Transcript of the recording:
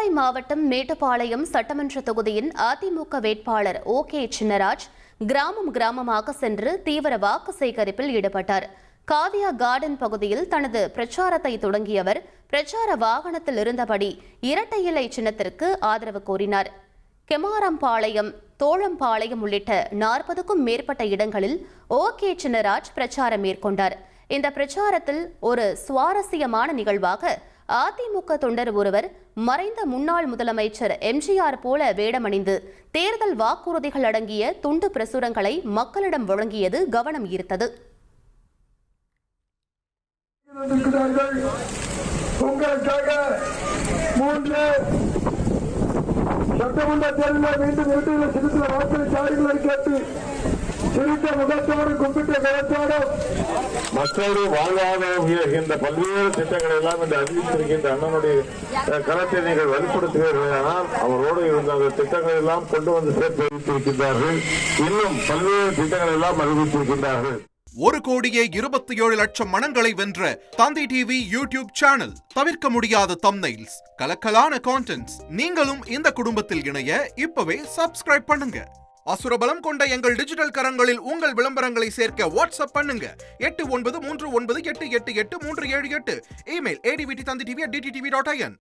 கோவை மாவட்டம் மேட்டுப்பாளையம் சட்டமன்ற தொகுதியின் அதிமுக வேட்பாளர் ஓகே சின்னராஜ் கிராமமாக சென்று தீவிர வாக்கு சேகரிப்பில் ஈடுபட்டார். காவியா கார்டன் பகுதியில் தனது பிரச்சாரத்தை தொடங்கியவர் பிரச்சார வாகனத்தில் இருந்தபடி இரட்டை இலை சின்னத்திற்கு ஆதரவு கோரினார். கெமாரம்பாளையம், தோழம்பாளையம் உள்ளிட்ட 40க்கும் மேற்பட்ட இடங்களில் ஓகே சின்னராஜ் பிரச்சாரம் மேற்கொண்டார். இந்த பிரச்சாரத்தில் ஒரு சுவாரஸ்யமான நிகழ்வாக அதிமுக தொண்டர் ஒருவர் மறைந்த முன்னாள் முதலமைச்சர் எம்ஜிஆர் போல வேடமணிந்து தேர்தல் வாக்குறுதிகள் அடங்கிய துண்டு பிரசுரங்களை மக்களிடம் வழங்கியது கவனம் ஈர்த்தது. சட்டமன்ற தேர்தலில் மீண்டும் இரட்டை சின்னத்தில் வாக்களித்தார்கள் கேட்டு சிரித்த முகத்தோடு கும்பிட்ட கவத்தோடு மக்களோடு வாழ்வாதாரம் உயர்கின்ற பல்வேறு திட்டங்களை எல்லாம் என்று அறிவித்திருக்கின்ற அண்ணனுடைய கருத்தை நீங்கள் வலுப்படுத்துவீர்கள். ஆனால் அவரோடு இருந்த அந்த திட்டங்களை எல்லாம் கொண்டு வந்து சேர்த்து வைத்திருக்கின்றார்கள். இன்னும் பல்வேறு திட்டங்களை எல்லாம் அறிவித்திருக்கின்றார்கள். 1,27,00,000 மனங்களை வென்ற தந்தி டிவி யூடியூப் சேனல். தவிர்க்க முடியாத தம்ப்நெயில்ஸ், கலக்கலான கான்டென்ட்ஸ். நீங்களும் இந்த குடும்பத்தில் இணைய இப்பவே சப்ஸ்கிரைப் பண்ணுங்க. அசுரபலம் கொண்ட எங்கள் டிஜிட்டல் கரங்களில் உங்கள் விளம்பரங்களை சேர்க்க வாட்ஸ்அப் பண்ணுங்க. 8939888378. Email advtthanditv@dttv.in.